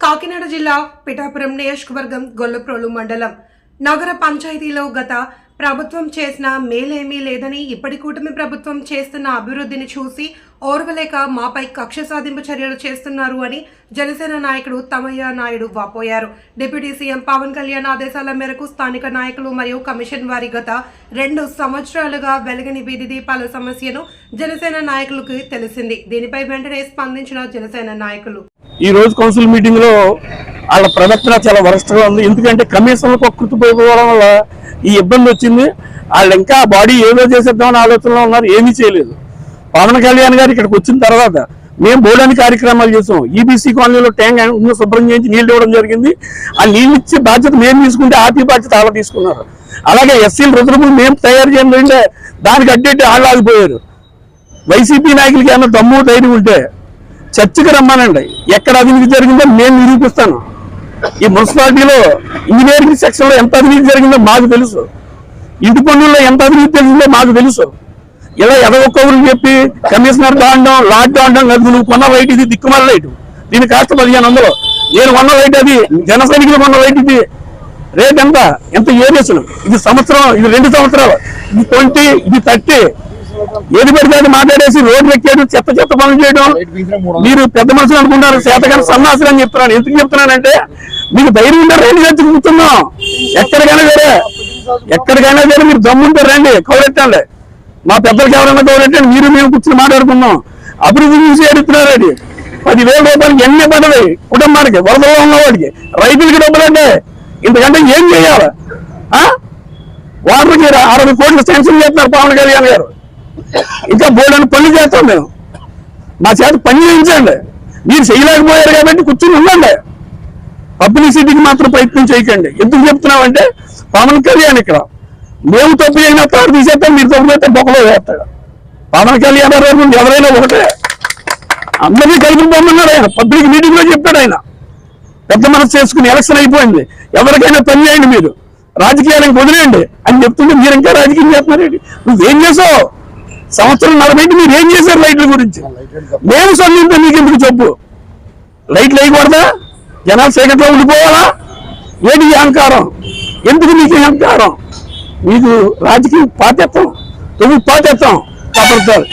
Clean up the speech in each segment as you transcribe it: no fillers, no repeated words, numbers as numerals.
కాకినాడ జిల్లా పిఠాపురం నియోజకవర్గం గొల్లప్రోలు మండలం నగర పంచాయతీలో గత ప్రభుత్వం చేసిన మేలేమీ లేదని ఇప్పటి కూటమి ప్రభుత్వం చేస్తున్న అభివృద్ధిని చూసి ఓర్వలేక మాపై కక్ష సాధింపు చర్యలు చేస్తున్నారు అని జనసేన నాయకుడు తమయ్య నాయుడు వాపోయారు. డిప్యూటీ సీఎం పవన్ కళ్యాణ్ ఆదేశాల మేరకు స్థానిక నాయకులు మరియు కమిషన్ వారి గత 2 సంవత్సరాలుగా వెలగని వీధి దీపాల సమస్యను జనసేన నాయకులకు తెలిసింది. దీనిపై వెంటనే స్పందించిన జనసేన నాయకులు ఈ రోజు కౌన్సిల్ మీటింగ్ లో వాళ్ళ ప్రవర్తన చాలా వరస్ట్గా ఉంది. ఎందుకంటే కమిషన్లకు కృతిపోవడం వల్ల ఈ ఇబ్బంది వచ్చింది. వాళ్ళు ఇంకా బాడీ ఏదో చేసేద్దామని ఆలోచనలో ఉన్నారు, ఏమీ చేయలేదు. పవన్ కళ్యాణ్ గారు ఇక్కడికి వచ్చిన తర్వాత మేము బోర్డని కార్యక్రమాలు చేసాం. ఈబీసీ కాలనీలో ట్యాంక్ శుభ్రం చేయించి నీళ్లు ఇవ్వడం జరిగింది. ఆ నీళ్ళు ఇచ్చే బాధ్యత మేము తీసుకుంటే ఆపి బాధ్యత అలా తీసుకున్నారు. అలాగే ఎస్సీలు రుద్రపులు మేము తయారు చేయండి, దానికి అడ్డేటి వాళ్ళు ఆగిపోయారు. వైసీపీ నాయకులకి ఏమన్నా దమ్ము ధైర్యం ఉంటే చర్చకి రమ్మానండి. ఎక్కడ అవినీతి జరిగిందో నేను నిరూపిస్తాను. ఈ మున్సిపాలిటీలో ఇంజనీరింగ్ సెక్షన్ లో ఎంత అవినీతి జరిగిందో మాకు తెలుసు. ఇంటి పన్నుల్లో ఎంత అవినీతి జరిగిందో మాకు తెలుసు. ఇలా ఎదవొక్కరు చెప్పి కమిషనర్ దాండం లాడ్ దాండం కాదు. నువ్వు కొన్న రైట్ ఇది దిక్కుమల రైట్, దీని కాస్త 1500. నేను కొన్న రైట్ అది జన సైనికులు కొన్న రైట్ ఇది రేట్ ఎంత ఏరియస్. ఇది సంవత్సరం, ఇది 2 సంవత్సరాలు, ఇది 20, ఇది 30. ఏది పెడితే అది మాట్లాడేసి రోడ్డు ఎక్కేయడం, చెత్త పనులు చేయడం. మీరు పెద్ద మనుషులు అనుకుంటారు, చేతగానే సన్నాసులు అని చెప్తున్నాను. ఎందుకు చెప్తున్నానంటే మీకు ధైర్యం ఉంటే రైలు వచ్చి కూర్చున్నాం. ఎక్కడికైనా వేరే మీరు దమ్ముంటే రండి, కౌరెట్టండి. మా పెద్దలకి ఎవరైనా కౌరెట్టండి, మీరు మేము కూర్చొని మాట్లాడుకున్నాం. అభివృద్ధి చూసి ఏడుతున్నారు. అది 10,000 రూపాయలకి ఎన్ని పడ్డది కుటుంబానికి, వరదలో ఉన్నవాడికి. రైతులకి డబ్బులు అంటే ఇంతకంటే ఏం చేయాలి? వాటికి 60 కోట్లు శాంక్షన్ చేస్తున్నారు పవన్ కళ్యాణ్ గారు. ఇంకా బోర్డు పనులు చేస్తాం మేము. మా చేత పని చేయించండి. మీరు చేయలేకపోయారు కాబట్టి కూర్చుని ఉండండి. పబ్లిసిటీకి మాత్రం ప్రయత్నం చేయకండి. ఎందుకు చెప్తున్నామంటే పవన్ కళ్యాణ్ ఇక్కడ మేము తప్పు అయినా తాడు తీసేస్తాం, మీరు తప్పు అయితే బొక్కలో వేస్తాడు. పవన్ కళ్యాణ్ గారు ఎవరైనా ఒకటే, అందరినీ కలిపి పొమ్మన్నాడు ఆయన. పబ్లిక్ మీటింగ్ లో చెప్పాడు ఆయన. పెద్ద మనసు చేసుకుని ఎలక్షన్ అయిపోయింది, ఎవరికైనా పని చేయండి, మీరు రాజకీయాలకు వదిలేయండి అని చెప్తుంటే మీరు ఇంకా రాజకీయం చేస్తున్నారేంటి? నువ్వేం చేసావు? సంవత్సరం 40 మీరు ఏం చేశారు లైట్ల గురించి? మేము సందింపే మీకు ఎందుకు చెప్పు? లైట్లు వేయకూడదా? జనాలు చీకట్లో ఉండిపోవాలా? ఏంటి అహంకారం? ఎందుకు మీకు అహంకారం? మీకు రాజకీయ పాతెత్వం, పాతెత్వం కాపాడుతారు.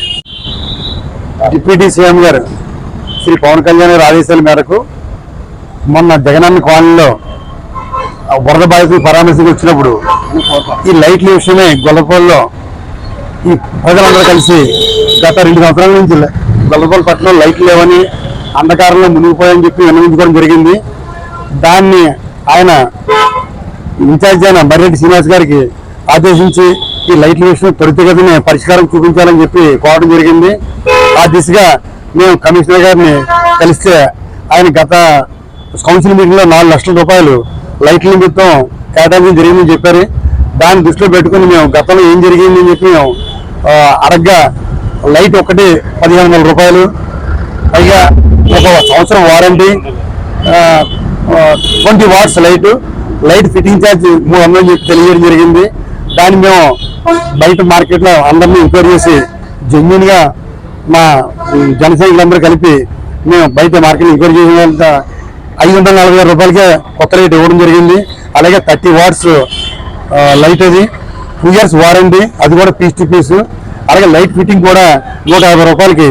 డిప్యూటీ సీఎం గారు శ్రీ పవన్ కళ్యాణ్ గారి ఆదేశాల మేరకు మొన్న జగనన్న కాలనీలో వరద బాధితులు పరామర్శకు వచ్చినప్పుడు ఈ లైట్ల విషయమే గొల్లపూడిలో ఈ ప్రజలందరూ కలిసి గత 2 సంవత్సరాల నుంచి గొల్లపూడి పట్టణంలో లైట్లు లేవని, అంధకారంలో మునిగిపోయాయని చెప్పి విన్నవించుకోవడం జరిగింది. దాన్ని ఆయన ఇన్ఛార్జ్ అయిన మర్రెడ్డి శ్రీనివాస్ గారికి ఆదేశించి ఈ లైట్ల విషయం త్వరితగతిన పరిష్కారం చూపించాలని చెప్పి కోరడం జరిగింది. ఆ దిశగా మేము కమిషనర్ గారిని కలిస్తే ఆయన గత కౌన్సిల్ మీటింగ్లో 4 లక్షల రూపాయలు లైట్ల నిమిత్తం కేటాయించడం జరిగిందని చెప్పారు. దాన్ని దృష్టిలో పెట్టుకుని మేము గతంలో ఏం జరిగిందని చెప్పి మేము అడగ్గా లైట్ ఒకటి 1500 రూపాయలు, పైగా 1 సంవత్సరం warranty, 20 watts light fitting charge 300 చెప్పి తెలియజేయడం జరిగింది. దాన్ని మేము బయట మార్కెట్లో అందరినీ ఎంక్వైరీ చేసి జెన్యున్ గా మా జనసైనికులందరూ కలిపి మేము బయట మార్కెట్ ఎంక్వైరీ చేసిన 540,000 రూపాయలకే కొత్త లైట్ ఇవ్వడం జరిగింది. అలాగే 30 వాట్స్ లైట్, అది 2 years వారంటీ, అది కూడా పీస్ టు పీస్. అలాగే లైట్ ఫిట్టింగ్ కూడా 150 రూపాయలకి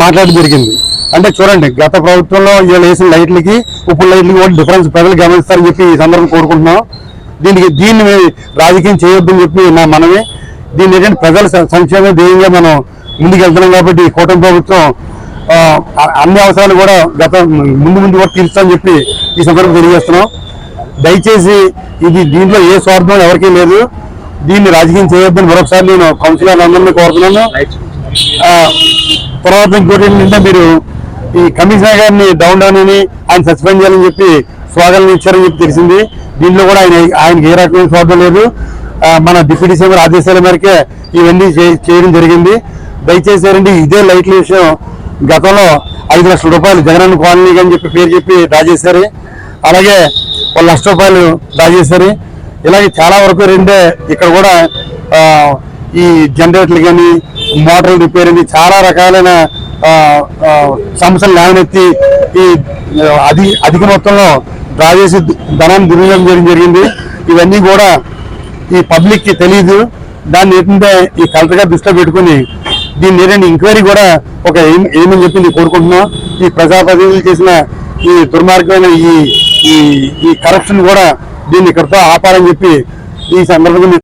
మాట్లాడడం జరిగింది. అంటే చూడండి, గత ప్రభుత్వంలో వీళ్ళు వేసిన లైట్లకి ఇప్పుడు లైట్లకి కూడా డిఫరెన్స్ ప్రజలు గమనిస్తారని చెప్పి ఈ సందర్భం కోరుకుంటున్నాం. దీన్ని రాజకీయం చేయొద్దని చెప్పి నా మనవి. దీన్ని ఏంటంటే ప్రజల సంక్షేమ ధ్యేయంగా మనం ముందుకు వెళ్తున్నాం కాబట్టి కూటమి ప్రభుత్వం అన్ని అవసరాలు కూడా ముందు కూడా తీరుస్తామని చెప్పి ఈ సందర్భం తెలియజేస్తున్నాం. దయచేసి దీంట్లో ఏ స్వార్థం ఎవరికీ లేదు. దీన్ని రాజకీయం చేయొద్దని మరొకసారి నేను కౌన్సిలర్ అందరినీ కోరుతున్నాను. తర్వాత ఇంకోటి ఏంటంటే, మీరు ఈ కమిషనర్ గారిని డౌన్ అని ఆయన సస్పెండ్ చేయాలని చెప్పి స్వాగతం ఇచ్చారని చెప్పి తెలిసింది. దీంట్లో కూడా ఆయనకి ఏ రకమైన స్వార్థం లేదు. మన డిప్యూటీ సీఎం ఆదేశాల మేరకే ఇవన్నీ చేయడం జరిగింది. దయచేసి ఇదే లైట్ల విషయం గతంలో 5 లక్షల రూపాయలు జగనన్న కాలనీ అని చెప్పి పేరు చెప్పి డ్రా చేశారు. అలాగే 1 లక్ష రూపాయలు డ్రా చేశారు. ఇలాగే చాలా వరకు ఇక్కడ కూడా ఈ జనరేటర్లు కానీ మోటార్లు రిపేర్ అని చాలా రకాలైన సమస్యలు లేవనెత్తి ఈ అధిక మొత్తంలో డ్రా చేసి ధనాన్ని దుర్వినియోగం చేయడం జరిగింది. ఇవన్నీ కూడా ఈ పబ్లిక్ కి తెలియదు. దాన్ని ఏంటంటే ఈ కలెక్టర్ గారు దృష్టిలో పెట్టుకుని దీన్ని ఏంటంటే ఎంక్వైరీ కూడా ఒక ఏమని చెప్పి కోరుకుంటున్నాం. ఈ ప్రజాప్రతినిధులు చేసిన ఈ దుర్మార్గమైన ఈ కరప్షన్ కూడా దీన్ని ఇక్కడితో ఆపాలని చెప్పి ఈ సందర్భంగా